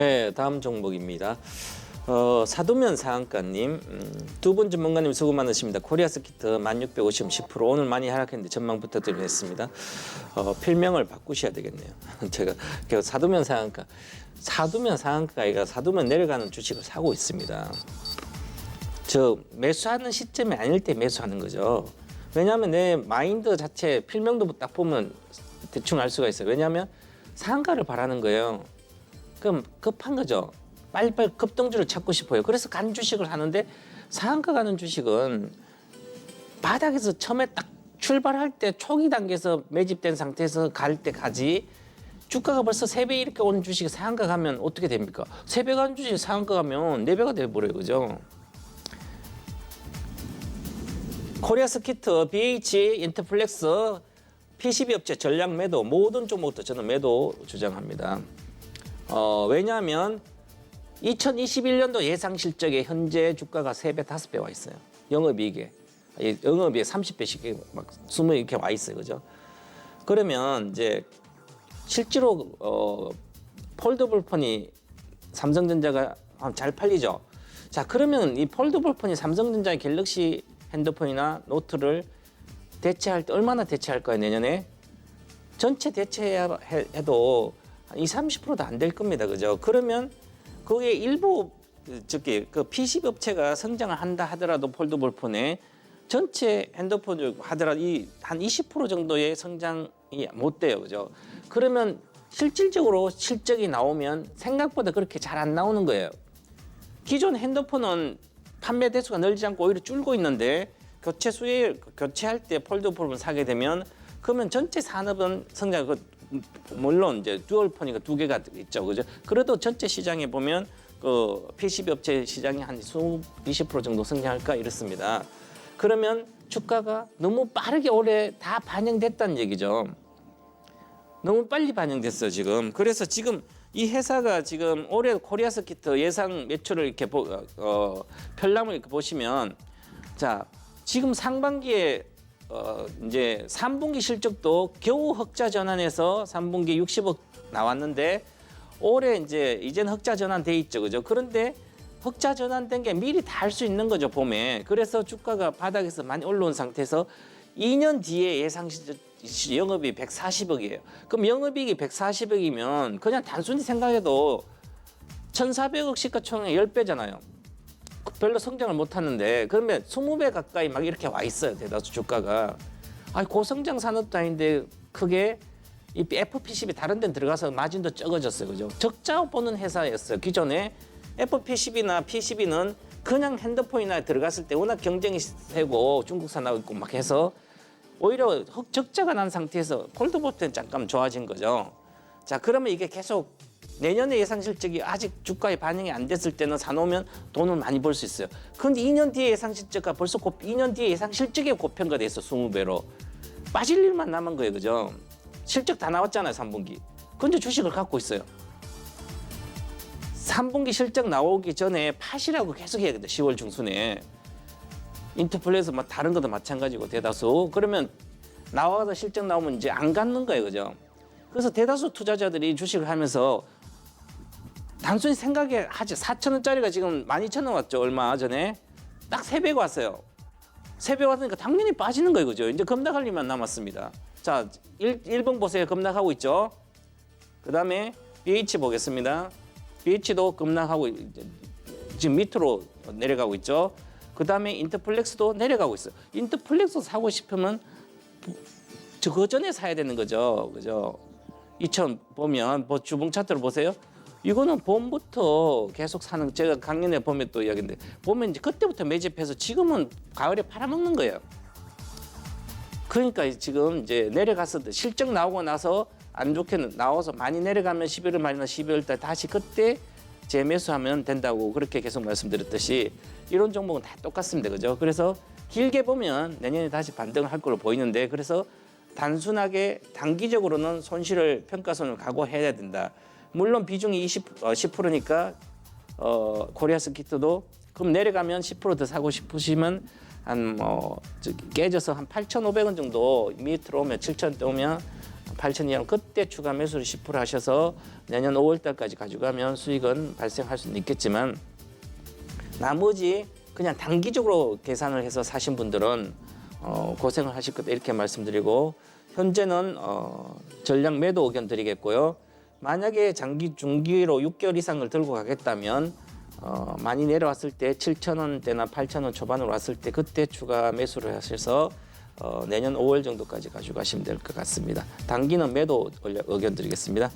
네, 다음 종목입니다. 사도면 상한가님, 두 분 전문가님 수고 많으십니다. 코리아스키트 1650 10% 오늘 많이 하락했는데 전망 부탁드리겠습니다. 필명을 바꾸셔야 되겠네요. 제가 사도면 상한가, 사도면 상한가가 아니라 사도면 내려가는 주식을 사고 있습니다. 저 매수하는 시점이 아닐 때 매수하는 거죠. 왜냐하면 내 마인드 자체 필명도 딱 보면 대충 알 수가 있어요. 왜냐하면 상한가를 바라는 거예요. 그럼 급한 거죠. 빨리빨리 급등주를 찾고 싶어요. 그래서 간 주식을 하는데 상한가 가는 주식은 바닥에서 처음에 딱 출발할 때 초기 단계에서 매집된 상태에서 갈 때 가지, 주가가 벌써 3배 이렇게 오는 주식이 상한가 가면 어떻게 됩니까? 3배 가는 주식이 상한가 가면 4배가 돼버려요. 그죠? 코리아스키트, BH, 인터플렉스, PCB 업체 전략 매도 모든 종목도 저는 매도 주장합니다. 왜냐하면 2021년도 예상 실적에 현재 주가가 3배, 5배 와 있어요. 영업이익에. 영업이익 30배씩 막 20 이렇게 와 있어요. 그죠? 그러면 이제 실제로 폴더블 폰이 삼성전자가 잘 팔리죠. 자, 그러면 이 폴더블 폰이 삼성전자의 갤럭시 핸드폰이나 노트를 대체할 때 얼마나 대체할 거예요, 내년에? 전체 대체해도 한 20, 30%도 안 될 겁니다. 그죠? 그러면 거기에 일부 그 PC 업체가 성장을 한다 하더라도 폴더블 폰에 전체 핸드폰 하더라도 한 20% 정도의 성장이 못 돼요. 그죠? 그러면 실질적으로 실적이 나오면 생각보다 그렇게 잘 안 나오는 거예요. 기존 핸드폰은 판매 대수가 늘지 않고 오히려 줄고 있는데 교체할 때 폴더블을 사게 되면 그러면 전체 산업은 성장, 물론 이제 듀얼폰이가 2개가 있죠, 그죠? 그래도 전체 시장에 보면 그 PCB 업체 시장이 한 20% 정도 성장할까 이렇습니다. 그러면 주가가 너무 빠르게 올해 다 반영됐다는 얘기죠. 너무 빨리 반영됐어요, 지금. 그래서 지금 이 회사가 지금 올해 코리아스키트 예상 매출을 이렇게 편람을 이렇게 보시면, 자, 지금 상반기에 이제 3분기 실적도 겨우 흑자 전환해서 3분기 60억 나왔는데 올해 이제는 흑자 전환돼 있죠, 그죠? 그런데 흑자 전환된 게 미리 다 할 수 있는 거죠, 봄에. 그래서 주가가 바닥에서 많이 올라온 상태에서 2년 뒤에 예상 영업이 140억이에요. 그럼 영업이익이 140억이면 그냥 단순히 생각해도 1,400억 시가총액 10배잖아요. 별로 성장을 못 하는데 그러면 20배 가까이 막 이렇게 와 있어요. 대다수 주가가. 고성장 산업도 아닌데 크게 이 FPCB 다른 데는 들어가서 마진도 적어졌어요. 그죠? 적자 보는 회사였어요. 기존에 FPCB나 PCB는 그냥 핸드폰이나 들어갔을 때 워낙 경쟁이 세고 중국산 나오고 있고 막 해서 오히려 적자가 난 상태에서 폴더볼트는 잠깐 좋아진 거죠. 자, 그러면 이게 계속 내년에 예상 실적이 아직 주가에 반영이 안 됐을 때는 사놓으면 돈을 많이 벌 수 있어요. 그런데 2년 뒤에 예상 실적가 벌써 2년 뒤에 예상 실적에 고평가 됐어, 20배로. 빠질 일만 남은 거예요, 그죠? 실적 다 나왔잖아요, 3분기. 근데 주식을 갖고 있어요. 3분기 실적 나오기 전에 파시라고 계속 해야겠다, 10월 중순에. 인터플레이서 뭐 다른 것도 마찬가지고 대다수. 그러면 나와서 실적 나오면 이제 안 갖는 거예요, 그죠? 그래서 대다수 투자자들이 주식을 하면서 단순히 생각해 하지. 4,000원짜리가 지금 12,000원 왔죠, 얼마 전에. 딱 3배가 왔어요. 3배 왔으니까 당연히 빠지는 거예요, 그죠? 이제 급락할 일만 남았습니다. 자, 1번 보세요. 급락하고 있죠. 그 다음에 BH 보겠습니다. BH도 급락하고 지금 밑으로 내려가고 있죠. 그 다음에 인터플렉스도 내려가고 있어요. 인터플렉스 사고 싶으면 그 전에 사야 되는 거죠, 그죠? 2000 보면 주봉 차트를 보세요. 이거는 봄부터 계속 사는, 제가 작년에 보면 또 이야기인데 보면 이제 그때부터 매집해서 지금은 가을에 팔아먹는 거예요. 그러니까 지금 이제 내려갔을 때 실적 나오고 나서 안 좋게 나와서 많이 내려가면 11월 말이나 12월 달 다시 그때 재매수하면 된다고 그렇게 계속 말씀드렸듯이 이런 종목은 다 똑같습니다. 그죠? 그래서 길게 보면 내년에 다시 반등을 할 걸로 보이는데, 그래서 단순하게 단기적으로는 손실을 평가손을 각오해야 된다. 물론 비중이 10%니까 코리아스키트도 그럼 내려가면 10% 더 사고 싶으시면 한 깨져서 한 8,500원 정도 밑으로 오면 7,000원 오면 8,000이면 그때 추가 매수를 10% 하셔서 내년 5월 달까지 가져가면 수익은 발생할 수는 있겠지만 나머지 그냥 단기적으로 계산을 해서 사신 분들은 고생을 하실 거다 이렇게 말씀드리고 현재는 전량 매도 의견 드리겠고요. 만약에 장기 중기로 6개월 이상을 들고 가겠다면 많이 내려왔을 때 7,000원대나 8,000원 초반으로 왔을 때 그때 추가 매수를 하셔서 내년 5월 정도까지 가져가시면 될 것 같습니다. 단기는 매도 의견 드리겠습니다.